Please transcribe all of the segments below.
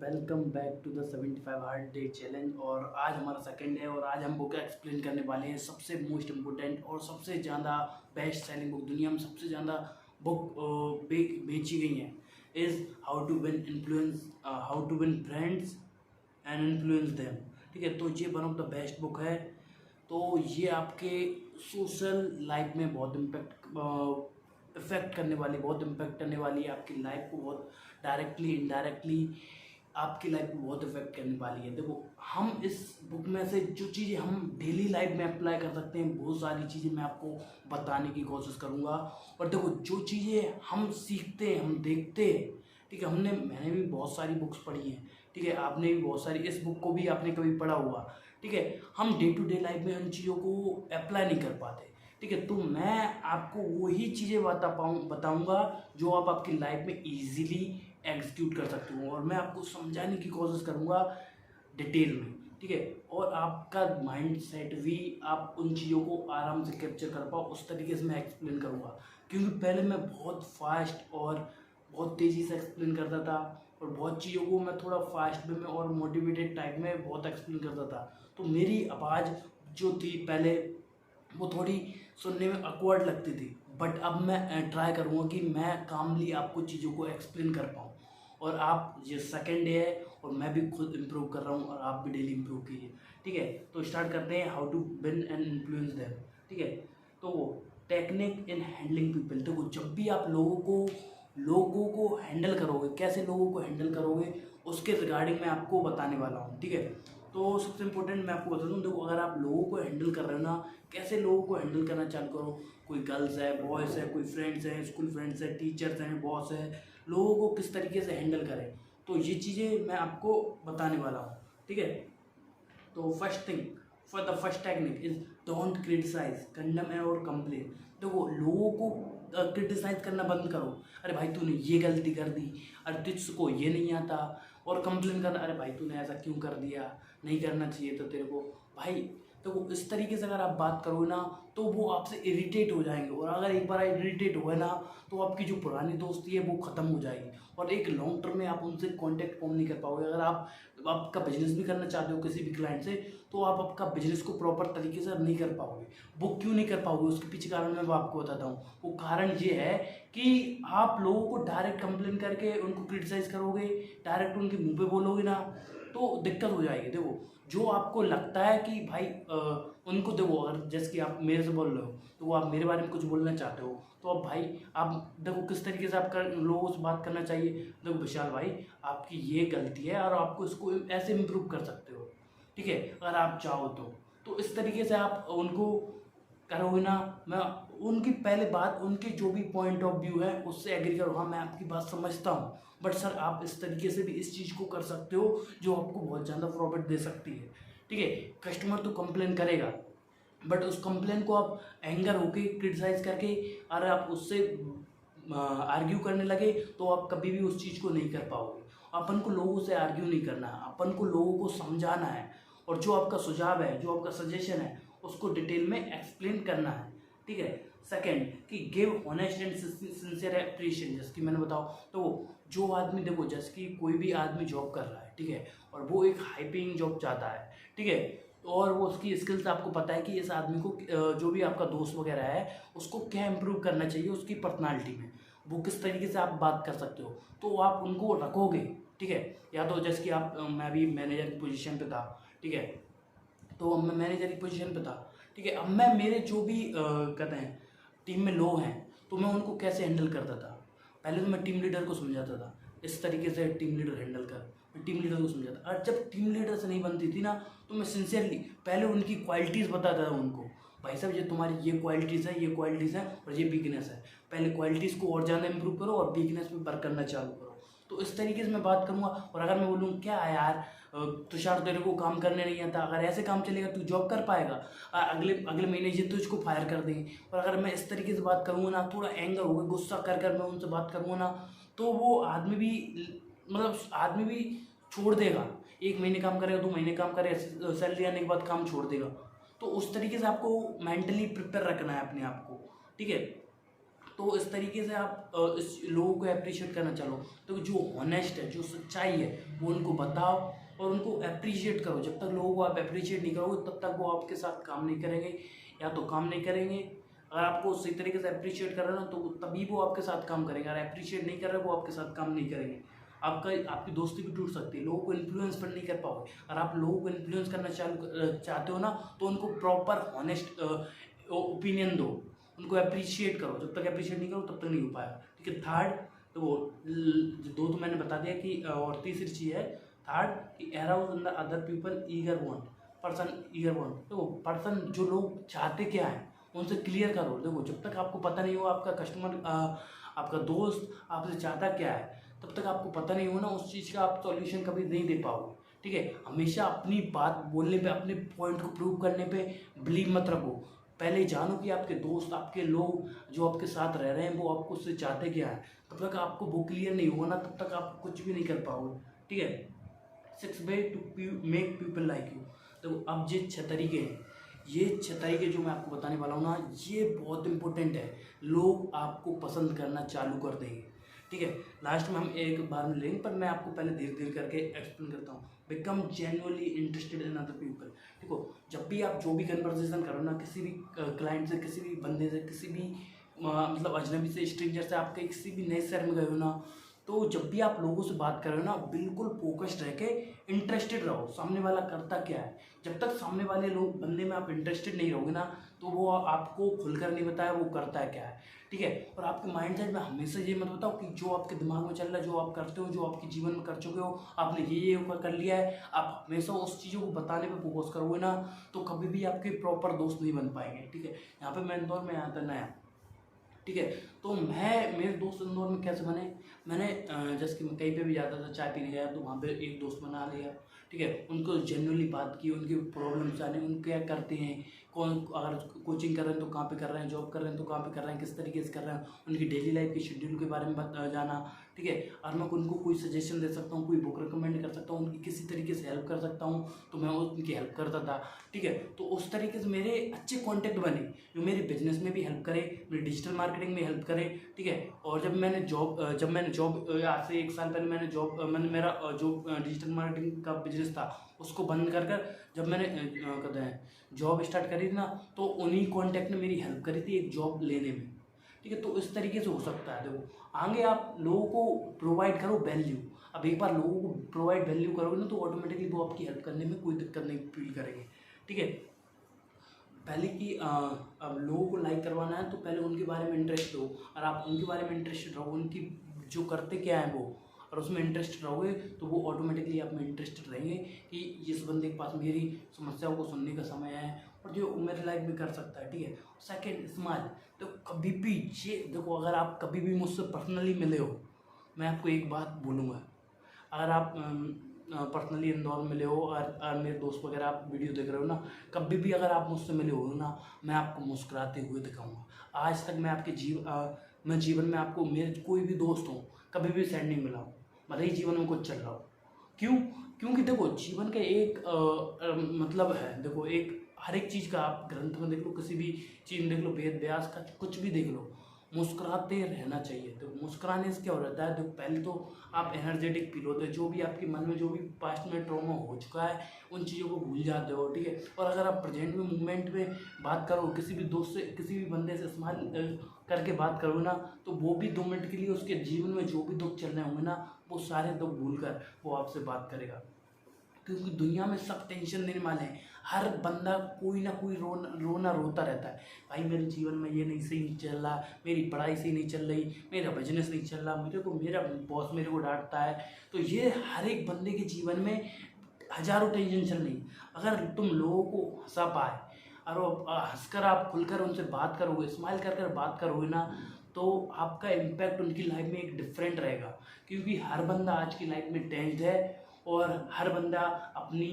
Welcome back to the 75 hard day challenge. और आज हमारा सेकंड है और आज हम बुक एक्सप्लेन करने वाले हैं सबसे मोस्ट इम्पोर्टेंट और सबसे ज़्यादा बेस्ट सेलिंग बुक, दुनिया में सबसे ज़्यादा बुक बेची गई हैं, is how to win friends and influence them. ठीक है, तो ये one of the best book है। तो ये आपके सोशल लाइफ में बहुत इफेक्ट करने वाली, बहुत इम्पैक्ट करने वाली है, आपकी लाइफ को बहुत डायरेक्टली इनडायरेक्टली आपकी लाइफ को बहुत इफेक्ट करने वाली है। देखो, हम इस बुक में से जो चीज़ें हम डेली लाइफ में अप्लाई कर सकते हैं, बहुत सारी चीज़ें मैं आपको बताने की कोशिश करूँगा। और देखो, जो चीज़ें हम सीखते हैं, हम देखते हैं, ठीक है, मैंने भी बहुत सारी बुक्स पढ़ी हैं, ठीक है, आपने भी बहुत सारी, इस बुक को भी आपने कभी पढ़ा हुआ, ठीक है। हम डे टू डे लाइफ में उन चीज़ों को अप्लाई नहीं कर पाते, ठीक है। तो मैं आपको वही चीज़ें बताऊंगा जो आप आपकी लाइफ में इजीली एग्जीक्यूट कर सकते हो, और मैं आपको समझाने की कोशिश करूंगा डिटेल में, ठीक है। और आपका माइंड सेट भी, आप उन चीज़ों को आराम से कैप्चर कर पाओ, उस तरीके से मैं एक्सप्लेन करूँगा। क्योंकि पहले मैं बहुत फास्ट और बहुत तेज़ी से एक्सप्लेन करता था, और बहुत चीज़ों को मैं थोड़ा फास्ट वे में और मोटिवेटेड टाइप में बहुत एक्सप्लेन करता था। तो मेरी आवाज़ जो थी पहले, वो थोड़ी सुनने में awkward लगती थी, बट अब मैं ट्राई करूँगा कि मैं कामली आपको चीज़ों को एक्सप्लेन कर पाऊँ। और आप, ये सेकेंड डे है और मैं भी खुद इम्प्रूव कर रहा हूँ, और आप भी डेली इम्प्रूव कीजिए, ठीक है। तो स्टार्ट करते हैं, how to win and influence them, ठीक है। तो टेक्निक इन हैंडलिंग पीपल। देखो, जब भी आप लोगों को हैंडल करोगे, कैसे लोगों को हैंडल करोगे, उसके रिगार्डिंग मैं आपको बताने वाला हूँ, ठीक है। तो सबसे इम्पोर्टेंट मैं आपको बता दूँ, देखो, अगर आप लोगों को हैंडल कर रहे हो ना, कैसे लोगों को हैंडल करना चालू करो। कोई गर्ल्स है, बॉयज़ है, कोई फ्रेंड्स हैं, स्कूल फ्रेंड्स है, टीचर्स हैं, बॉस है, लोगों को किस तरीके से हैंडल करें, तो ये चीज़ें मैं आपको बताने वाला हूँ, ठीक है। तो first thing, for the first technique is don't criticise, condemn और कंप्लेन। देखो, लोगों को क्रिटिसाइज करना बंद करो। अरे भाई, तूने ये गलती कर दी, अरे तुझको ये नहीं आता। और कंप्लेन करना, अरे भाई तूने ऐसा क्यों कर दिया, नहीं करना चाहिए तो तेरे को। भाई देखो, इस तरीके से अगर आप बात करो ना, तो वो आपसे इरिटेट हो जाएंगे, और अगर एक बार इरिटेट हुए ना, तो आपकी जो पुरानी दोस्ती है वो ख़त्म हो जाएगी, और एक लॉन्ग टर्म में आप उनसे कांटेक्ट फॉर्म नहीं कर पाओगे। अगर आप आपका बिजनेस भी करना चाहते हो किसी भी क्लाइंट से, तो आप आपका बिजनेस को प्रॉपर तरीके से नहीं कर पाओगे। वो क्यों नहीं कर पाओगे, उसके पीछे कारण मैं वो आपको बताता हूँ। वो कारण ये है कि आप लोगों को डायरेक्ट कंप्लेन करके उनको क्रिटिसाइज करोगे, डायरेक्ट उनके मुंह पे बोलोगे ना, तो दिक्कत हो जाएगी। देखो, जो आपको लगता है कि भाई उनको, देखो, अगर जैसे कि आप मेरे से बोल रहे हो, तो वो आप मेरे बारे में कुछ बोलना चाहते हो, तो अब भाई आप देखो किस तरीके से आप लोगों से बात करना चाहिए। देखो विशाल भाई, आपकी ये गलती है और आपको इसको ऐसे इम्प्रूव कर सकते हो, ठीक है, अगर आप चाहो तो इस तरीके से आप उनको करोगे ना। मैं उनकी पहले बात, उनके जो भी पॉइंट ऑफ व्यू है उससे एग्री करो। हाँ, मैं आपकी बात समझता हूँ, बट सर आप इस तरीके से भी इस चीज़ को कर सकते हो जो आपको बहुत ज़्यादा प्रॉफिट दे सकती है, ठीक है। कस्टमर तो कंप्लेन करेगा, बट उस कंप्लेन को आप एंगर होके क्रिटिसाइज करके अगर आप उससे आर्ग्यू करने लगे, तो आप कभी भी उस चीज़ को नहीं कर पाओगे। अपन को लोगों से आर्ग्यू नहीं करना है, अपन को लोगों को समझाना है, और जो आपका सुझाव है, जो आपका सजेशन है, उसको डिटेल में एक्सप्लेन करना है, ठीक है। सेकंड, कि give honest and sincere appreciation. जैसे कि मैंने बताओ, तो जो आदमी, देखो, जैसे कि कोई भी आदमी जॉब कर रहा है, ठीक है, और वो एक हाई पेइंग जॉब चाहता है, ठीक है, और वो उसकी स्किल्स आपको पता है कि इस आदमी को, जो भी आपका दोस्त वगैरह है, उसको क्या इम्प्रूव करना चाहिए उसकी पर्सनालिटी में, वो किस तरीके से आप बात कर सकते हो, तो आप उनको रखोगे, ठीक है। या तो जैसे कि आप, मैं भी मैनेजर की पोजीशन पे था, ठीक है, तो अब मैं मैनेजर की पोजीशन पे था, ठीक है। अब मैं, मेरे जो भी कहते हैं टीम में लोग हैं, तो मैं उनको कैसे हैंडल करता था। पहले तो मैं टीम लीडर को समझाता था, इस तरीके से टीम लीडर हैंडल कर, मैं टीम लीडर को समझाता। और जब टीम लीडर से नहीं बनती थी ना, तो मैं सिंसियरली पहले उनकी क्वालिटीज़ बताता था उनको। भाई साहब, ये तुम्हारी ये क्वालिटीज़ है, ये क्वालिटीज़ है, और ये वीकनेस है। पहले क्वालिटीज़ को और ज़्यादा इंप्रूव करो, और वीकनेस पे वर्क करना चालू करो। तो इस तरीके से मैं बात करूँगा। और अगर मैं बोलूँ, क्या है यार तुषार, तेरे को काम करने नहीं आता, अगर ऐसे काम चलेगा तू जॉब कर पाएगा, अगले अगले महीने ये तुझको फायर कर देंगे। और अगर मैं इस तरीके से बात करूँगा ना, थोड़ा एंगर होगा, गुस्सा कर मैं उनसे बात करूँगा ना, तो वो आदमी भी, मतलब आदमी भी छोड़ देगा। 1 महीने काम करेगा, 2 महीने काम करेगा, सैलरी आने के बाद काम छोड़ देगा। तो उस तरीके से आपको मेंटली प्रिपेयर रखना है अपने आप को, ठीक है। तो इस तरीके से आप इस लोगों को अप्रिशिएट करना चाहो। तो जो हॉनेस्ट है, जो सच्चाई है, वो उनको बताओ और उनको अप्रिशिएट करो। जब तक लोगों को आप अप्रिशिएट नहीं करोगे तब तक वो आपके साथ काम नहीं करेंगे, या तो काम नहीं करेंगे। अगर आपको सही तरीके से अप्रिशिएट कर रहे हो ना, तो तभी वो आपके साथ काम करेंगे। अगर अप्रिशिएट नहीं कर रहे वो आपके साथ काम नहीं करेंगे। आपकी दोस्ती भी टूट सकती है, लोगों को इन्फ्लुएंस पर नहीं कर पाओगे। अगर आप लोगों को इन्फ्लुएंस करना चाहते हो ना, तो उनको प्रॉपर हॉनेस्ट ओपिनियन दो, उनको अप्रिशिएट करो। जब तक अप्रिशिएट नहीं करो तब तक नहीं हो पाएगा, ठीक है। थर्ड, तो वो दो तो मैंने बता दिया कि, और तीसरी चीज़ है थर्ड कि arouse in the other people eager want, person eager want. तो पर्सन जो लोग चाहते क्या है उनसे क्लियर करो। देखो जब तक आपको पता नहीं हो आपका कस्टमर, आपका दोस्त आपसे चाहता क्या है, तब तक आपको पता नहीं हो ना, उस चीज़ का आप सॉल्यूशन कभी नहीं दे पाओगे, ठीक है। हमेशा अपनी बात बोलने पे, अपने पॉइंट को प्रूव करने पे बिलीव मत रखो। पहले जानो कि आपके दोस्त, आपके लोग जो आपके साथ रह रहे हैं, वो आपको उससे चाहते क्या है। तब तक आपको वो क्लियर नहीं होगा ना, तब तक आप कुछ भी नहीं कर पाओगे, ठीक है। 6 way to make people like you. तो अब ये 6 तरीके हैं, ये 6 तरीके जो मैं आपको बताने वाला हूँ ना, ये बहुत इंपॉर्टेंट है। लोग आपको पसंद करना चालू कर देंगे, ठीक है। लास्ट में हम एक बार में लेंगे, पर मैं आपको पहले धीरे धीरे करके एक्सप्लेन करता हूँ। Become genuinely interested in other people. देखो जब भी आप जो भी कन्वर्सेशन करो ना, किसी भी क्लाइंट से, किसी भी बंदे से, किसी भी मतलब अजनबी से, स्ट्रेंजर से, आप किसी भी नए शहर में गए हो ना, तो जब भी आप लोगों से बात कर रहे हो ना, बिल्कुल फोकस्ड रह के इंटरेस्टेड रहो सामने वाला करता क्या है। जब तक सामने वाले लोग बंदे में आप इंटरेस्टेड नहीं रहोगे ना, तो वो आपको खुलकर नहीं बताया वो करता है क्या है, ठीक है। और आपके माइंड सेट में हमेशा ये मत बताओ कि जो आपके दिमाग में चल रहा है, जो आप करते हो, जो आपके जीवन में कर चुके हो, आपने ये कर लिया है, आप हमेशा उस चीज़ों को बताने पे फोकस करोगे ना, तो कभी भी आपके प्रॉपर दोस्त नहीं बन पाएंगे, ठीक है। यहाँ पे मैं इंदौर में आया था नया, ठीक है। तो मेरे दोस्त इंदौर में कैसे बने, मैंने जैसे कि मैं कहीं पे भी जाता था, चाय पीने गया तो वहाँ पे एक दोस्त बना लिया, ठीक है। उनको जेन्युइनली बात की, उनकी प्रॉब्लम जाने, उन क्या करते हैं, कौन अगर कोचिंग कर रहे हैं तो कहाँ पे कर रहे हैं, जॉब कर रहे हैं तो कहाँ पे कर रहे हैं, किस तरीके से कर रहे हैं, उनकी डेली लाइफ के शेड्यूल के बारे में जाना, ठीक है। और मैं उनको कोई सजेशन दे सकता हूँ, कोई बुक रिकमेंड कर सकता हूँ, उनकी किसी तरीके से हेल्प कर सकता हूँ, तो मैं उनकी हेल्प करता था, ठीक है। तो उस तरीके से मेरे अच्छे कॉन्टैक्ट बने, जो मेरे बिजनेस में भी हेल्प करे, मेरी डिजिटल मार्केटिंग में हेल्प करे, ठीक है। और जब मैंने जॉब आज से 1 साल पहले मैंने मेरा जो डिजिटल मार्केटिंग का बिजनेस था उसको बंद कर जब मैंने कहते हैं जॉब स्टार्ट करी थी ना, तो उन्हीं कॉन्टैक्ट ने मेरी हेल्प करी थी एक जॉब लेने में, ठीक है। तो इस तरीके से हो सकता है। देखो आगे आप लोगों को प्रोवाइड करो वैल्यू। अब एक बार लोगों को प्रोवाइड वैल्यू करोगे ना, तो ऑटोमेटिकली वो आपकी हेल्प करने में कोई दिक्कत नहीं फील करेंगे, ठीक है। पहले कि अब लोगों को लाइक करवाना है तो पहले उनके बारे में इंटरेस्ट हो, और आप उनके बारे में इंटरेस्टेड रहो, उनकी जो करते क्या है वो, और उसमें इंटरेस्ट रहोगे तो वो ऑटोमेटिकली आप में इंटरेस्टेड रहेंगे कि इस बंदे के पास मेरी समस्याओं को सुनने का समय है और जो मेरी लाइफ में कर सकता है, ठीक है। Second, smile. तो कभी भी ये देखो, अगर आप कभी भी मुझसे पर्सनली मिले हो, मैं आपको एक बात बोलूँगा, अगर आप पर्सनली इंदौर मिले हो और मेरे दोस्त वगैरह आप वीडियो देख रहे हो ना, कभी भी अगर आप मुझसे मिले हो ना, मैं आपको मुस्कुराते हुए दिखाऊंगा। आज तक मैं आपके मैं जीवन में आपको, मेरे कोई भी दोस्त हो, कभी भी सैड नहीं मिला हूँ, भले ही जीवन में कुछ चल रहा हो। क्यों? क्योंकि देखो जीवन का एक मतलब है, देखो एक हर एक चीज़ का आप ग्रंथ में देख लो, किसी भी चीज़ में देख लो, वेद व्यास का कुछ भी देख लो, मुस्कुराते रहना चाहिए। तो मुस्कुराने से क्या हो जाता है, तो पहले तो आप एनर्जेटिक फील होते हो, जो भी आपके मन में जो भी पास्ट में ट्रॉमा हो चुका है उन चीज़ों को भूल जाते हो, ठीक है। और अगर आप प्रेजेंट में मूवमेंट में बात करो, किसी भी दोस्त से, किसी भी बंदे से स्माइल करके बात करो ना, तो वो भी 2 मिनट के लिए उसके जीवन में जो भी दुख चल रहे होंगे ना, वो सारे दुख भूल कर वो आपसे बात करेगा। क्योंकि दुनिया में सब टेंशन देने वाले हैं, हर बंदा कोई ना कोई रोना रोता रहता है, भाई मेरे जीवन में ये नहीं सही चल रहा, मेरी पढ़ाई सही नहीं चल रही, मेरा बिजनेस नहीं चल रहा, मेरा बॉस मेरे को डांटता है। तो ये हर एक बंदे के जीवन में हजारों टेंशन चल रही। अगर तुम लोगों को हंसा पाए और हंसकर आप खुलकर उनसे बात करोगे, स्माइल कर बात करोगे ना, तो आपका इम्पैक्ट उनकी लाइफ में एक डिफरेंट रहेगा। क्योंकि हर बंदा आज की लाइफ में टेंस्ड है और हर बंदा अपनी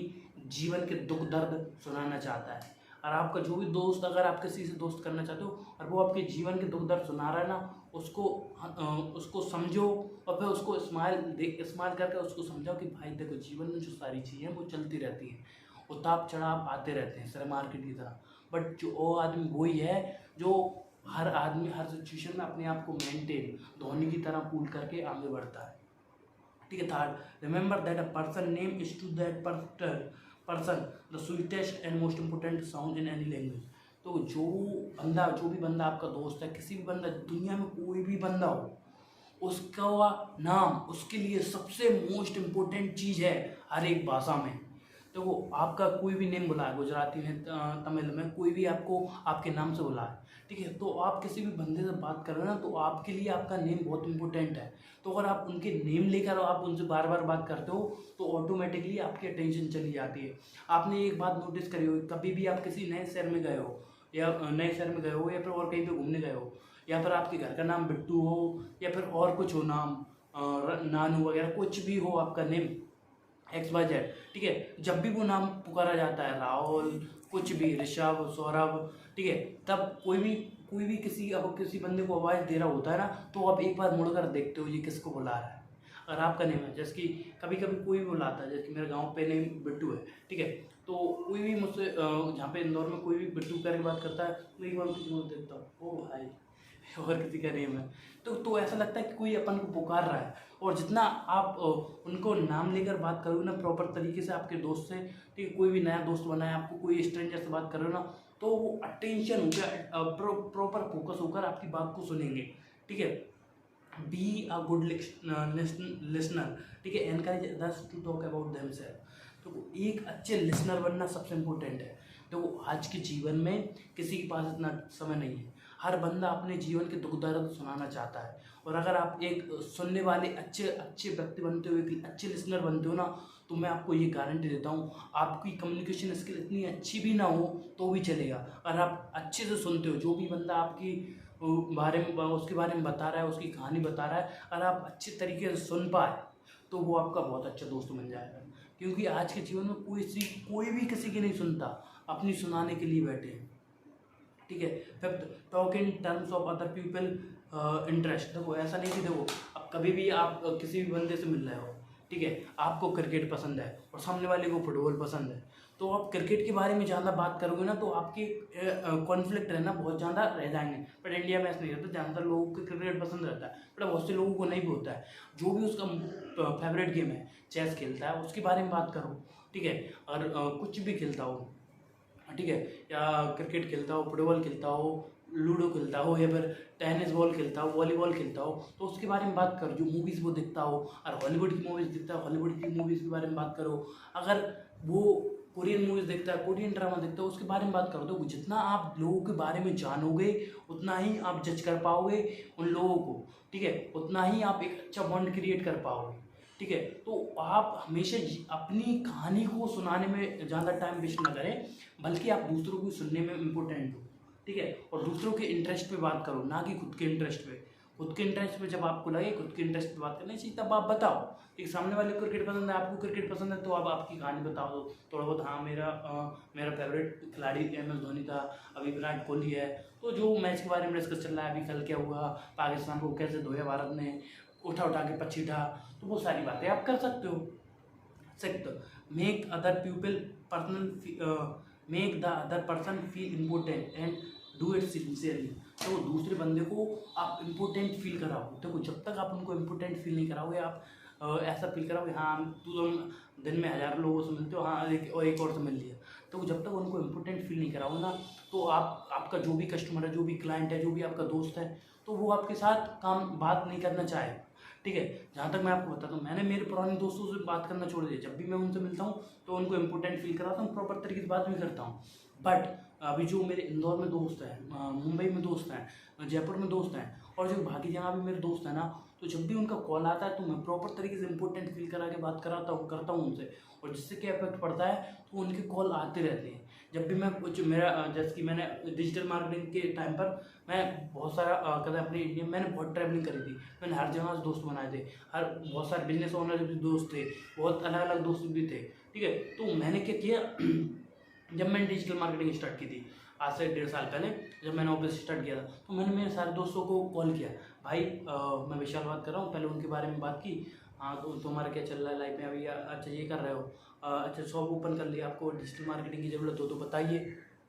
जीवन के दुख दर्द सुनाना चाहता है। और आपका जो भी दोस्त, अगर आप किसी से दोस्त करना चाहते हो और वो आपके जीवन के दुख दर्द सुना रहा है ना, उसको समझो और फिर उसको स्माइल करके उसको समझाओ कि भाई देखो जीवन में जो सारी चीज़ें वो चलती रहती हैं, उतार चढ़ाव आते रहते हैं शेयर मार्केट की तरह। बट जो वो आदमी वही है जो हर आदमी हर सिचुएशन में अपने आप को मेंटेन धोनी की तरह कूल करके आगे बढ़ता है। ठीक है। Third, remember that a person name is to that person the sweetest and most important sound in any language. तो जो भी बंदा आपका दोस्त है, किसी भी बंदा, दुनिया में कोई भी बंदा हो, उसका नाम उसके लिए सबसे मोस्ट इम्पोर्टेंट चीज़ है हर एक भाषा में। तो वो आपका कोई भी नेम बुलाए, गुजराती में, तमिल में, कोई भी आपको आपके नाम से बुलाए, ठीक है, तो आप किसी भी बंदे से बात कर रहे हो ना, तो आपके लिए आपका नेम बहुत इंपॉर्टेंट है। तो अगर आप उनके नेम लेकर आप उनसे बार बार बात करते हो तो ऑटोमेटिकली आपकी अटेंशन चली जाती है। आपने एक बात नोटिस करी हो, कभी भी आप किसी नए शहर में गए हो या फिर और कहीं पे घूमने गए हो, या फिर आपके घर का नाम बिट्टू हो या फिर और कुछ हो नाम, नानू वगैरह कुछ भी हो आपका नेम XYZ, ठीक है, जब भी वो नाम पुकारा जाता है, राहुल, कुछ भी, ऋषभ, सौरभ, ठीक है, तब कोई भी किसी बंदे को आवाज़ दे रहा होता है ना, तो आप एक बार मुड़कर देखते हो ये किसको बुला रहा है। अगर आपका नेम है, जैसे कि कभी कभी कोई भी बुलाता है, जैसे कि मेरे गांव पे नेम बिट्टू है, ठीक है, तो कोई भी मुझसे जहाँ पे इंदौर में कोई भी बिट्टू करके बात करता है, तो एक बार किसी को देखता हूँ, ओ भाई, और किसी का नेम है, तो ऐसा लगता है कि कोई अपन को पुकार रहा है। और जितना आप उनको नाम लेकर बात करोगे ना प्रॉपर तरीके से आपके दोस्त से, ठीक है, कोई भी नया दोस्त बना है, आपको कोई स्ट्रेंजर से बात कर रहे हो ना, तो वो अटेंशन होकर प्रॉपर फोकस होकर आपकी बात को सुनेंगे, ठीक है। बी अ गुड लिसनर, ठीक है, encourage others to talk about themselves. तो एक अच्छे लिसनर बनना सबसे इम्पोर्टेंट है। देखो आज के जीवन में किसी के पास इतना समय नहीं है, हर बंदा अपने जीवन के दुख दर्द सुनाना चाहता है, और अगर आप एक सुनने वाले अच्छे व्यक्ति बनते हो, एक अच्छे लिसनर बनते हो ना, तो मैं आपको ये गारंटी देता हूँ, आपकी कम्युनिकेशन स्किल इतनी अच्छी भी ना हो तो भी चलेगा। अगर आप अच्छे से सुनते हो, जो भी बंदा आपकी उसके बारे में बता रहा है, उसकी कहानी बता रहा है, अगर आप अच्छे तरीके से सुन पाए तो वो आपका बहुत अच्छा दोस्त बन जाएगा। क्योंकि आज के जीवन में कोई भी किसी की नहीं सुनता, अपनी सुनाने के लिए बैठे हैं, ठीक है। Fifth, talk in terms of other people interest. देखो ऐसा नहीं कि देखो अब कभी भी आप किसी भी बंदे से मिल रहे हो, ठीक है, आपको क्रिकेट पसंद है और सामने वाले को फुटबॉल पसंद है, तो आप क्रिकेट के बारे में ज़्यादा बात करोगे ना, तो आपके कॉन्फ्लिक्ट रहना बहुत ज़्यादा रह जाएंगे। बट इंडिया में ऐसा नहीं रहता, ज़्यादातर लोगों को क्रिकेट पसंद रहता है, बट बहुत से लोगों को नहीं भी होता है। जो भी उसका फेवरेट गेम है, चेस खेलता है, उसके बारे में बात करो, ठीक है, और कुछ भी खेलता हो, ठीक है, या क्रिकेट खेलता हो, फुटबॉल खेलता हो, लूडो खेलता हो, या फिर टेनिस बॉल खेलता हो, वॉलीबॉल खेलता हो, तो उसके बारे में बात करो। जो मूवीज़ वो देखता हो, और हॉलीवुड की मूवीज़ देखता है, हॉलीवुड की मूवीज़ के बारे में बात करो। अगर वो कोरियन मूवीज़ देखता है, कोरियन ड्रामा देखता है, उसके बारे में बात करो। तो जितना आप लोगों के बारे में जानोगे उतना ही आप जज कर पाओगे उन लोगों को, ठीक है, उतना ही आप एक अच्छा बॉन्ड क्रिएट कर पाओगे, ठीक है। तो आप हमेशा अपनी कहानी को सुनाने में ज़्यादा टाइम वेस्ट ना करें, बल्कि आप दूसरों को सुनने में इम्पोर्टेंट हो, ठीक है, और दूसरों के इंटरेस्ट पे बात करो, ना कि खुद के इंटरेस्ट पे। खुद के इंटरेस्ट पे जब आपको लगे खुद के इंटरेस्ट पे बात करनी चाहिए, तब आप बताओ। एक सामने वाले को क्रिकेट पसंद है, आपको क्रिकेट पसंद है, तो आप आपकी कहानी बताओ दो थोड़ा बहुत। हाँ, मेरा फेवरेट खिलाड़ी MS धोनी था, अभी विराट कोहली है, तो जो मैच के बारे में डिस्कस चल रहा है, अभी कल क्या हुआ, पाकिस्तान को कैसे धोया भारत ने, उठा के पछीटा, तो वो सारी बातें आप कर सकते हो। Sixth, make the other person feel important and do it sincerely. तो दूसरे बंदे को आप इम्पोर्टेंट फील कराओ। देखो जब तक आप उनको इम्पोर्टेंट फील नहीं कराओगे, आप ऐसा फील कराओगे हाँ तुम दिन में 1000 लोगों से मिलते हो, हाँ एक और से मिल लिया, तो जब तक उनको इम्पोर्टेंट फील नहीं कराओगे ना, तो आपका जो भी कस्टमर है, जो भी क्लाइंट है, जो भी आपका दोस्त है, तो वो आपके साथ बात नहीं करना चाहेगा, ठीक है। जहाँ तक मैं आपको बताता हूँ, मैंने मेरे पुराने दोस्तों से बात करना छोड़ दिया। जब भी मैं उनसे मिलता हूँ तो उनको इम्पोर्टेंट फील कराता हूँ, प्रॉपर तरीके से बात भी करता हूँ। बट अभी जो मेरे इंदौर में दोस्त हैं, मुंबई में दोस्त हैं, जयपुर में दोस्त हैं, और जो बाकी जगह भी मेरे दोस्त हैं ना, तो जब भी उनका कॉल आता है तो मैं प्रॉपर तरीके से इम्पोर्टेंट फील करा के बात करता हूँ उनसे, और जिससे क्या इफेक्ट पड़ता है, तो उनके कॉल आते रहते हैं। जब भी मैं कुछ जैसे कि मैंने डिजिटल मार्केटिंग के टाइम पर मैं बहुत सारा कदम अपनी इंडिया में मैंने बहुत ट्रैवलिंग करी थी, मैंने हर जगह से दोस्त बनाए थे, बहुत सारे बिजनेस ओनर भी दोस्त थे, बहुत अलग अलग दोस्त भी थे, ठीक है। तो मैंने क्या किया, जब मैंने डिजिटल मार्केटिंग स्टार्ट की थी आज से 1.5 साल पहले, जब मैंने ऑफिस स्टार्ट किया था, तो मैंने मेरे सारे दोस्तों को कॉल किया, भाई मैं विशाल बात कर रहा हूँ, पहले उनके बारे में बात की, हाँ तो तुम्हारा क्या चल रहा है लाइफ में अभी, अच्छा ये कर रहे हो, अच्छा शॉप ओपन कर लिया, आपको डिजिटल मार्केटिंग की ज़रूरत हो तो बताइए,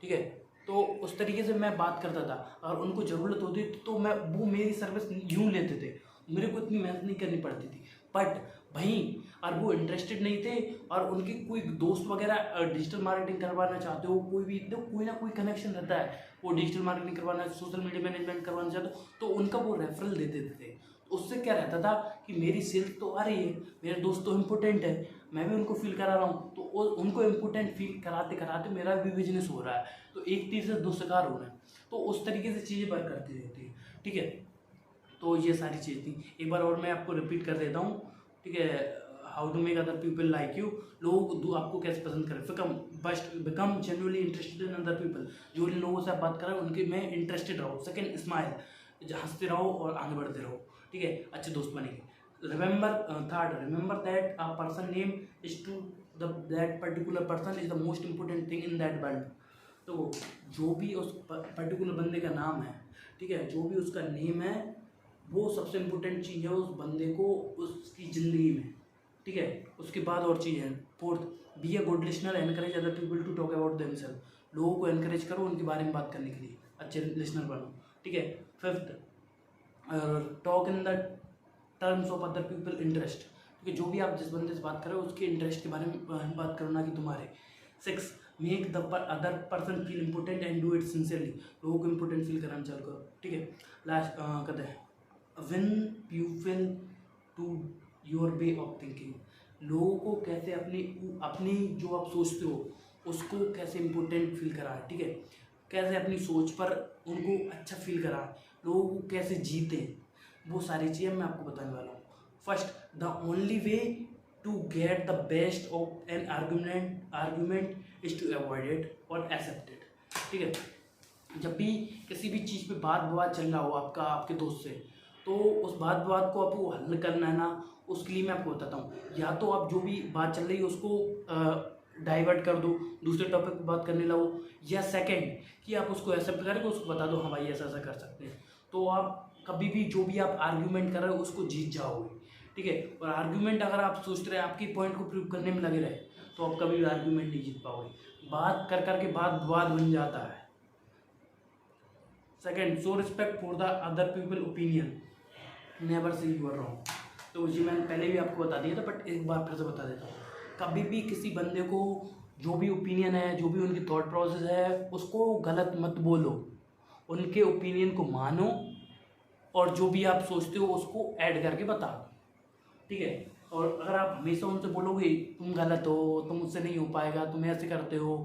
ठीक है। तो उस तरीके से मैं बात करता था। और उनको ज़रूरत होती तो मैं वो मेरी सर्विस यूँ लेते थे, मेरे को इतनी मेहनत नहीं करनी पड़ती थी। बट वहीं और वो इंटरेस्टेड नहीं थे और उनके कोई दोस्त वगैरह डिजिटल मार्केटिंग करवाना चाहते हो, कोई भी तो कोई ना कोई कनेक्शन रहता है, वो डिजिटल मार्केटिंग करवाना, सोशल मीडिया मैनेजमेंट करवाना चाहते हो, तो उनका वो रेफरल दे देते थे। उससे क्या रहता था कि मेरी सेल्स तो आ रही है, मेरे दोस्त तो इम्पोर्टेंट है, मैं भी उनको फील करा रहा हूँ, तो उनको इम्पोर्टेंट फील कराते कराते मेरा भी बिजनेस हो रहा है। तो एक तीर से दो शिकार हो रहे हैं। तो उस तरीके से चीज़ें वर्क करती रहती है। ठीक है, तो ये सारी चीज़ थी। एक बार और मैं आपको रिपीट कर देता हूँ। ठीक है, how to make other people like you, लोग आपको कैसे पसंद करें। Become genuinely interested in other people, जो इन लोगों से आप बात कर रहे हो उनके में इंटरेस्टेड रहो। सेकंड, स्माइल, हंसते रहो और आगे बढ़ते रहो। ठीक है, अच्छे दोस्त बनेंगे। Third, remember that a person name is to that particular person is the most important thing in that world. तो जो भी उस पर्टिकुलर बंदे का नाम है, ठीक है, जो भी उसका नेम है, वो सबसे इम्पोर्टेंट चीज़ है उस बंदे को उसकी ज़िंदगी में। ठीक है, उसके बाद और चीज़ है। Fourth, be a good listener, encourage other people to talk about themselves, लोगों को एनकरेज करो उनके बारे में बात करने के लिए, अच्छे लिसनर बनो। ठीक है, fifth, talk in the terms of other people interest, क्योंकि जो भी आप जिस बंदे से बात कर रहे हो उसके इंटरेस्ट के बारे में बात करो, ना कि तुम्हारे। Six, make the other person feel important and do it sincerely, लोगों को इम्पोर्टेंट फील कराना चालू करो। ठीक है, लास्ट कहते हैं win people to your way of thinking, लोगों को कैसे अपनी जो आप सोचते हो उसको कैसे इम्पोर्टेंट फील कराए। ठीक है, कैसे अपनी सोच पर उनको अच्छा फील कराए, लोगों को कैसे जीते, वो सारी चीज़ें मैं आपको बताने वाला हूँ। First, the only way to get the best of an argument is to avoid it और एक्सेप्ट इट। ठीक है, जब भी किसी भी चीज़ पे बात विवाद चल रहा हो आपके दोस्त से, तो उस बात विवाद को आपको हल करना है ना, उसके लिए मैं आपको बताता हूँ। या तो आप जो भी बात चल रही है उसको डाइवर्ट कर दो, दूसरे टॉपिक पर बात करने लगो, या सेकंड कि आप उसको एक्सेप्ट करके उसको बता दो हाँ भाई ऐसा ऐसा कर सकते हैं, तो आप कभी भी जो भी आप आर्ग्यूमेंट कर रहे हो उसको जीत जाओगे। ठीक है, और आर्ग्यूमेंट अगर आप सोचते रहे आपकी पॉइंट को प्रूव करने में लगे रहे तो आप कभी भी आर्ग्यूमेंट नहीं जीत पाओगे। बात कर करके बात विवाद बन जाता है। Second, show respect for the other people opinion, never say you are wrong. तो जी मैंने पहले भी आपको बता दिया था, बट एक बार फिर से बता देता हूँ। कभी भी किसी बंदे को जो भी ओपिनियन है, जो भी उनकी थॉट प्रोसेस है, उसको गलत मत बोलो, उनके ओपिनियन को मानो और जो भी आप सोचते हो उसको ऐड करके बताओ। ठीक है, और अगर आप हमेशा उनसे बोलोगे तुम गलत हो, तुम मुझसे नहीं हो पाएगा, तुम ऐसे करते हो,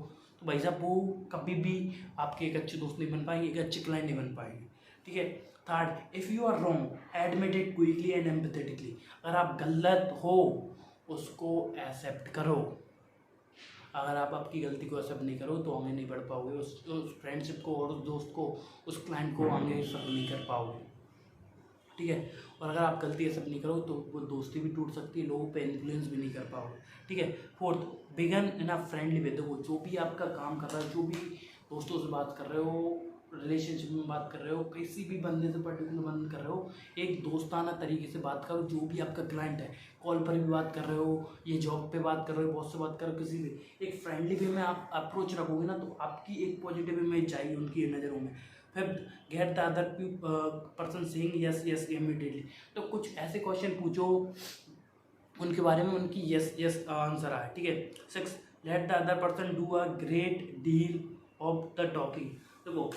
तो भाई साहब वो कभी भी आपके एक अच्छे दोस्त नहीं बन पाएंगे, एक अच्छे क्लाइंट नहीं बन पाएंगे। ठीक है, third, if you are wrong admit it quickly and empathetically, अगर आप गलत हो उसको एक्सेप्ट करो। अगर आप आपकी गलती को एक्सेप्ट नहीं करो तो आगे नहीं बढ़ पाओगे, उस फ्रेंडशिप को और उस दोस्त को, उस क्लाइंट को आगे सब नहीं कर पाओगे। ठीक है, और अगर आप गलती एक्सेप्ट नहीं करो तो वो दोस्ती भी टूट सकती है, लोगों पे इन्फ्लुएंस भी नहीं कर पाओगे। ठीक है, fourth, begin in a friendly way, देखो जो भी आपका काम कर रहा है, जो भी दोस्तों से बात कर रहे हो, रिलेशनशिप में बात कर रहे हो, किसी भी बंदे से पर्टिकुलर बंद कर रहे हो, एक दोस्ताना तरीके से बात करो। जो भी आपका क्लाइंट है, कॉल पर भी बात कर रहे हो, ये जॉब पे बात कर रहे हो, बॉस से बात कर रहे हो, किसी भी एक फ्रेंडली वे में आप अप्रोच रखोगे ना, तो आपकी एक पॉजिटिव इमेज जाएगी उनकी नज़रों में। Fifth, get the other person saying yes yes immediately, तो कुछ ऐसे क्वेश्चन पूछो उनके बारे में उनकी यस यस आंसर आए। ठीक है, six, let the other person do a great deal of the talking, देखो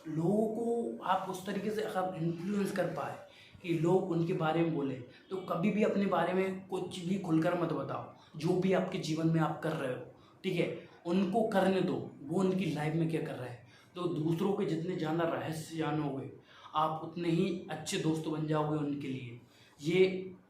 लोगों को आप उस तरीके से अगर इन्फ्लुएंस कर पाए कि लोग उनके बारे में बोले, तो कभी भी अपने बारे में कुछ भी खुलकर मत बताओ। जो भी आपके जीवन में आप कर रहे हो, ठीक है, उनको करने दो, वो उनकी लाइफ में क्या कर रहे हैं। तो दूसरों के जितने ज़्यादा रहस्य जानोगे आप उतने ही अच्छे दोस्त बन जाओगे उनके लिए। ये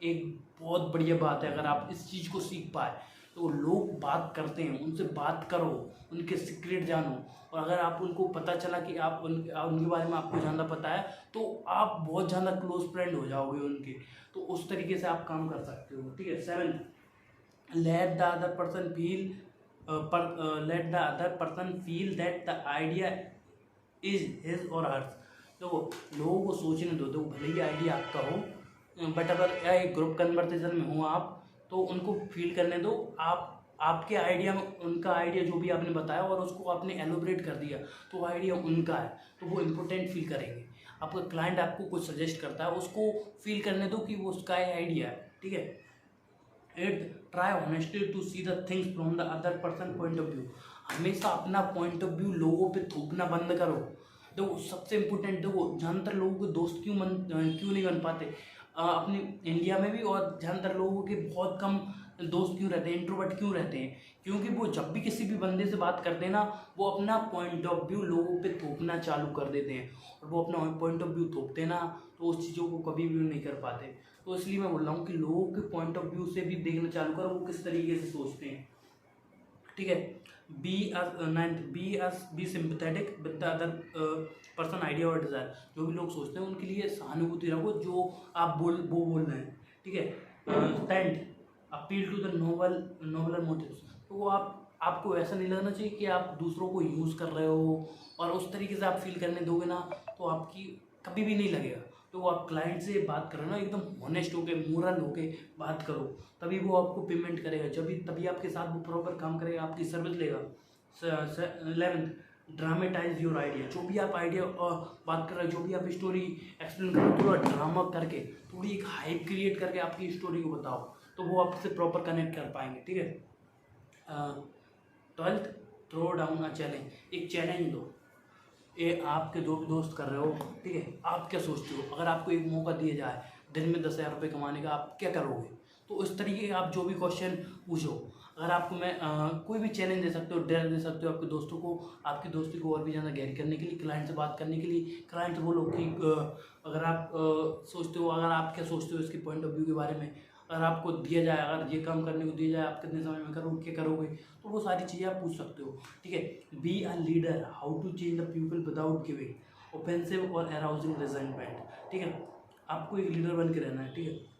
एक बहुत बढ़िया बात है, अगर आप इस चीज़ को सीख पाए। तो लोग बात करते हैं, उनसे बात करो, उनके सीक्रेट जानो, और अगर आप उनको पता चला कि आप उनके बारे में आपको ज़्यादा पता है तो आप बहुत ज़्यादा क्लोज फ्रेंड हो जाओगे उनके। तो उस तरीके से आप काम कर सकते हो। ठीक है, seven, let the other person feel that the idea is his और हर्स, देखो लोगों को सोचने दो, देखो भले ही आइडिया आपका हो, बट अगर एक ग्रुप कन्वर्सेशन में हो आप, तो उनको फील करने दो आप आपके आइडिया में उनका आइडिया जो भी आपने बताया और उसको आपने एलोबरेट कर दिया, तो वो आइडिया उनका है, तो वो इम्पोर्टेंट फील करेंगे। आपका क्लाइंट आपको कुछ सजेस्ट करता है, उसको फील करने दो कि वो उसका आइडिया है, ठीक है। Try honestly to see the things from the other person point of view. हमेशा अपना पॉइंट ऑफ व्यू लोगों पे थोपना बंद करो। देखो सबसे इम्पोर्टेंट, देखो ज़्यादातर लोगों के दोस्त क्यों नहीं बन पाते अपने इंडिया में भी, और ज़्यादातर लोगों के बहुत कम दोस्त क्यों रहते हैं, इंट्रोवर्ट क्यों रहते हैं, क्योंकि वो जब भी किसी भी बंदे से बात करते हैं ना, वो अपना पॉइंट ऑफ व्यू लोगों पे थोपना चालू कर देते हैं, और वो अपना पॉइंट ऑफ व्यू थोपते हैं ना, तो उस चीज़ों को कभी भी नहीं कर पाते। तो इसलिए मैं बोल रहा हूँ कि लोगों के पॉइंट ऑफ व्यू से भी देखना चालू करो, वो किस तरीके से सोचते हैं, ठीक है। Be sympathetic with the other person idea और डिज़ायर। जो भी लोग सोचते हैं उनके लिए सहानुभूति रखो, जो आप बोल रहे हैं, ठीक है। 10 appeal to the nobler motives. तो वो आपको ऐसा नहीं लगना चाहिए कि आप दूसरों को यूज़ कर रहे हो, और उस तरीके से आप फील करने दोगे ना, तो आपकी कभी भी नहीं लगेगा। तो वो आप क्लाइंट से बात करो ना, एकदम ऑनेस्ट होके, मोरल होके बात करो, तभी वो आपको पेमेंट करेगा, तभी आपके साथ वो प्रॉपर काम करेगा, आपकी सर्विस लेगा। 11 ड्रामेटाइज योर आइडिया। जो भी आप आइडिया बात कर रहे हो, जो भी आप स्टोरी एक्सप्लेन कर रहे हो, थोड़ा ड्रामा करके, थोड़ी एक हाइप क्रिएट करके आपकी स्टोरी को बताओ, तो वो आपसे प्रॉपर कनेक्ट कर पाएंगे, ठीक है। 12th throw down a challenge. एक चैलेंज दो, ये आपके दो दोस्त कर रहे हो, ठीक है। आप क्या सोचते हो, अगर आपको एक मौका दिया जाए दिन में 10,000 रुपये कमाने का, आप क्या करोगे? तो इस तरीके आप जो भी क्वेश्चन पूछो। अगर आपको मैं कोई भी चैलेंज दे सकते हो, डेयर दे सकते हो आपके दोस्तों को, आपकी दोस्ती को और भी ज़्यादा गहरी करने के लिए, क्लाइंट से बात करने के लिए। क्लाइंट से बोलो कि अगर आप सोचते हो, अगर आप क्या सोचते हो इसके पॉइंट ऑफ व्यू के बारे में, अगर आपको दिया जाए, अगर ये काम करने को दिया जाए, आप कितने समय में करोगे, क्या करोगे, तो वो सारी चीज़ें आप पूछ सकते हो, ठीक है। Be a leader, how to change the people without giving offensive और अराउजिंग रिजेंटमेंट, ठीक है। आपको एक लीडर बन के रहना है, ठीक है।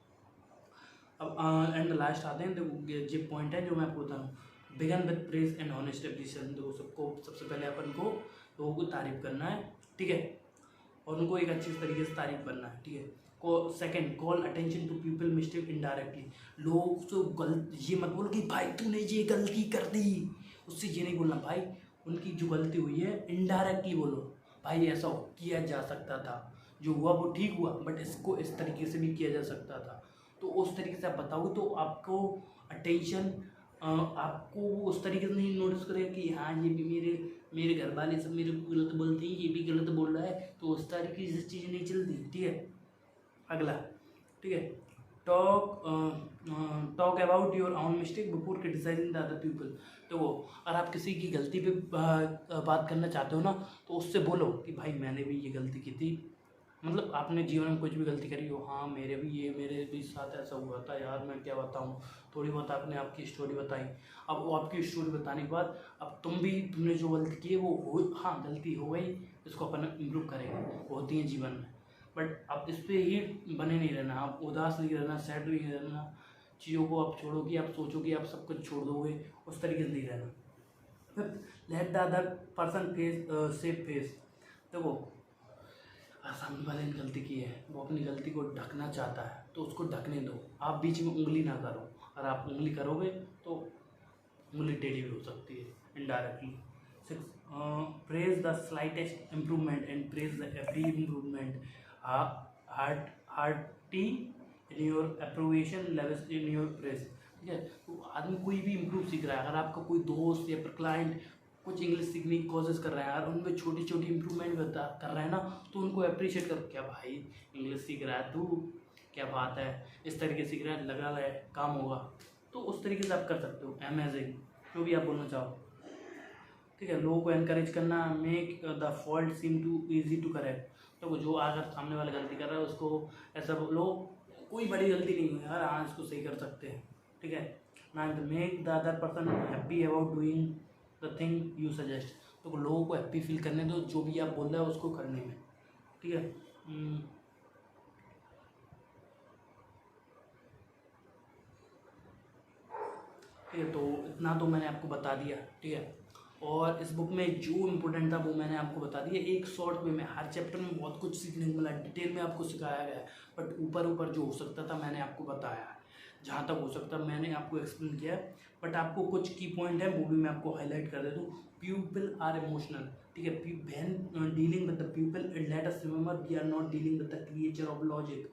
अब एंड लास्ट आते हैं, देखो जो पॉइंट है जो मैं आपको बता रहा हूँ। Begin with praise and honest appreciation. देखो सबसे पहले अपन को लोगों को तारीफ करना है, ठीक है, और उनको एक अच्छी तरीके से तारीफ करना है, ठीक है। Second, call attention to people mistake indirectly. लोग तो ये मत बोलो कि भाई तूने ये गलती कर दी, उससे ये नहीं बोलना, भाई उनकी जो गलती हुई है इनडायरेक्टली बोलो, भाई ऐसा किया जा सकता था, जो हुआ वो ठीक हुआ, बट इसको इस तरीके से भी किया जा सकता था। तो उस तरीके से आप बताओ, तो आपको अटेंशन, आपको उस तरीके से नहीं नोटिस करेगा कि हाँ ये भी मेरे घर वाले सब मेरे को गलत बोलते हैं, ये भी गलत बोल रहा है, तो उस तरीके से चीज़ें नहीं चलती, ठीक है। अगला, ठीक है, talk about your own mistake before criticizing the other people. तो वो अगर आप किसी की गलती पे बात करना चाहते हो ना, तो उससे बोलो कि भाई मैंने भी ये गलती की थी, मतलब आपने जीवन में कुछ भी गलती करी हो, हाँ मेरे भी साथ ऐसा हुआ था यार, मैं क्या बताऊँ। थोड़ी बहुत आपने आपकी स्टोरी बताई, अब वो आपकी स्टोरी बताने के बाद अब तुमने जो गलती की है वो हाँ गलती हो गई, इसको अपन इम्प्रूव करेंगे, होती है जीवन में। बट आप इस पे ही बने नहीं रहना, आप उदास नहीं रहना, सैड नहीं रहना, चीज़ों को आप छोड़ो कि आप सोचो कि आप सब कुछ छोड़ दोगे, उस तरीके से नहीं रहना। Let the other person face safe face. देखो सामने वाले ने गलती की है, वो अपनी गलती को ढकना चाहता है, तो उसको ढकने दो, आप बीच में उंगली ना करो। अगर आप उंगली करोगे तो उंगली टेढ़ी भी हो सकती है indirectly. 6 praise the slightest improvement and praise the every improvement. Hearty in your approbation, levels in your praise, ठीक है। तो आदमी कोई भी इम्प्रूव सीख रहा है, अगर आपका कोई दोस्त या फिर क्लाइंट कुछ इंग्लिश सीखने की कोशिश कर रहे हैं, और उनमें छोटी छोटी इंप्रूवमेंट कर रहे हैं ना, तो उनको अप्रिशिएट करो, क्या भाई इंग्लिश सीख रहा है तू, क्या बात है, इस तरीके से सीख रहा है, लगा है काम होगा, तो उस तरीके से आप कर सकते हो। अमेजिंग, जो भी आप बोलना चाहो, ठीक है। लोगों को एनकरेज करना, make the fault seem too easy to correct. तो जो अगर सामने वाला गलती कर रहा है उसको ऐसा बोलो, कोई बड़ी गलती नहीं हुई यार, हाँ इसको सही कर सकते हैं, ठीक है। 9th, make the other person happy about doing the thing you suggest. तो लोगों को हैप्पी फील करने दो, जो भी आप बोल रहे हो उसको करने में, ठीक है। ठीक है, तो इतना तो मैंने आपको बता दिया, ठीक है। और इस बुक में जो इम्पोर्टेंट था वो मैंने आपको बता दिया एक शॉर्ट वे में। हर चैप्टर में बहुत कुछ सीखने को मिला, डिटेल में आपको सिखाया गया है, बट ऊपर ऊपर जो हो सकता था मैंने आपको बताया है। जहाँ तक हो सकता है मैंने आपको एक्सप्लेन किया है, बट आपको कुछ की पॉइंट है वो भी मैं आपको हाईलाइट कर देता हूँ। पीपल आर इमोशनल, ठीक है। When dealing with the people, let us remember we are not dealing with the creature of logic,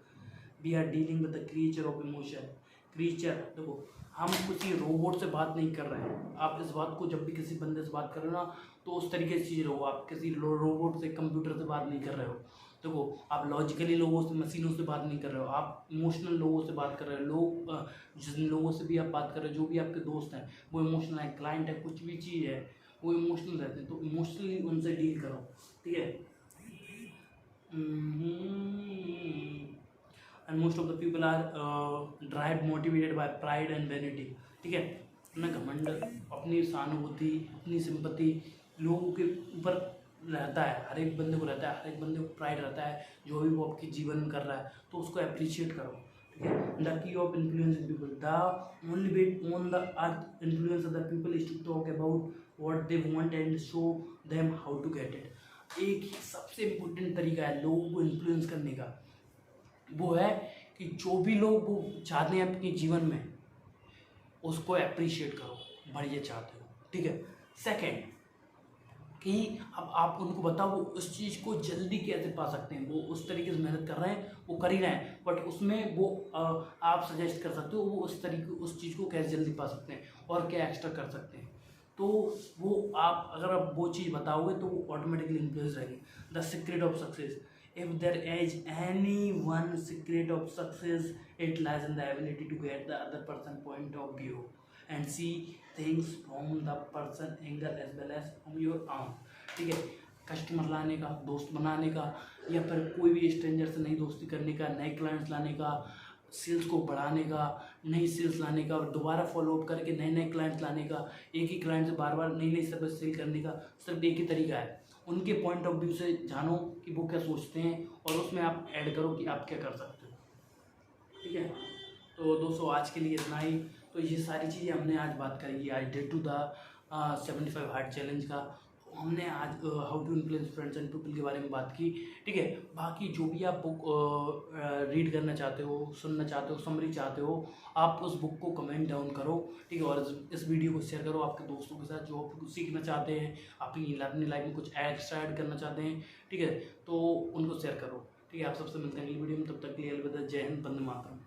we are dealing with the creature of emotion. Creature, देखो हम किसी रोबोट से बात नहीं कर रहे हैं। आप इस बात को जब भी किसी बंदे से बात कर रहे हो ना, तो उस तरीके से चीज़ रहो, आप किसी रोबोट से, कंप्यूटर से बात नहीं कर रहे हो। देखो आप लॉजिकली लोगों से, मशीनों से बात नहीं कर रहे हो, आप इमोशनल लोगों से बात कर रहे हो। जिन लोगों से भी आप बात कर रहे हो, जो भी आपके दोस्त हैं, वो इमोशनल है, क्लाइंट है, कुछ भी चीज़ है, वो इमोशनल रहते हैं। तो इमोशनली उनसे डील करो, ठीक है। And most of the people are drive motivated by pride and vanity, ठीक है। अपना घमंड, अपनी सहानुभूति, अपनी सिंपैथी लोगों के ऊपर रहता है, हर एक बंदे को रहता है, हर एक बंदे को प्राइड रहता है जो भी वो आपके जीवन में कर रहा है, तो उसको अप्रिशिएट करो, ठीक है। The key of influencing people, the only way on the earth influence other people is to talk about what they want and show them how to get it. एक ही सबसे इम्पोर्टेंट तरीका है लोगों को इन्फ्लुएंस करने का, वो है कि जो भी लोग वो चाहते हैं अपने जीवन में, उसको अप्रिशिएट करो, बढ़िया चाहते हो, ठीक है। सेकंड कि अब आप उनको बताओ वो उस चीज़ को जल्दी कैसे पा सकते हैं। वो उस तरीके से मेहनत कर रहे हैं, वो कर ही रहे हैं, बट उसमें वो आप सजेस्ट कर सकते हो वो उस तरीके उस चीज़ को कैसे जल्दी पा सकते हैं और क्या एक्स्ट्रा कर सकते हैं। तो वो आप अगर आप वो चीज़ बताओगे तो वो ऑटोमेटिकली इन्फ्लुएंस रहेगी। The secret of success, if there is any one secret of success, it lies in the ability to get the other person point of view and see things from the person angle as well as from your own, ठीक है। Customer लाने का, दोस्त बनाने का, या फिर कोई भी स्ट्रेंजर से नई दोस्ती करने का, नए क्लाइंट्स लाने का, सेल्स को बढ़ाने का, नई सेल्स लाने का, और दोबारा फॉलोअप करके नए नए क्लाइंट्स लाने का, एक ही क्लाइंट से बार बार नई नई सर्विस सेल करने का सिर्फ एक ही तरीका है। उनके पॉइंट ऑफ व्यू से जानो कि वो क्या सोचते हैं और उसमें आप ऐड करो कि आप क्या कर सकते हो, ठीक है। तो दोस्तों आज के लिए इतना ही। तो ये सारी चीज़ें हमने आज बात करेंगी। आज day two the 75 hard challenge का हमने आज how to influence friends and people के बारे में बात की, ठीक है। बाकी जो भी आप बुक रीड करना चाहते हो, सुनना चाहते हो, समरी चाहते हो, आप उस बुक को कमेंट डाउन करो, ठीक है। और इस वीडियो को शेयर करो आपके दोस्तों के साथ जो आप सीखना चाहते हैं, अपनी लाइफ में कुछ एक्स्ट्रा ऐड करना चाहते हैं, ठीक है। तो उनको शेयर करो, ठीक है। आप सबसे मिलते हैं अगली वीडियो में, तब तक के लिए अलविदा, जय हिंद, वंदे मातरम।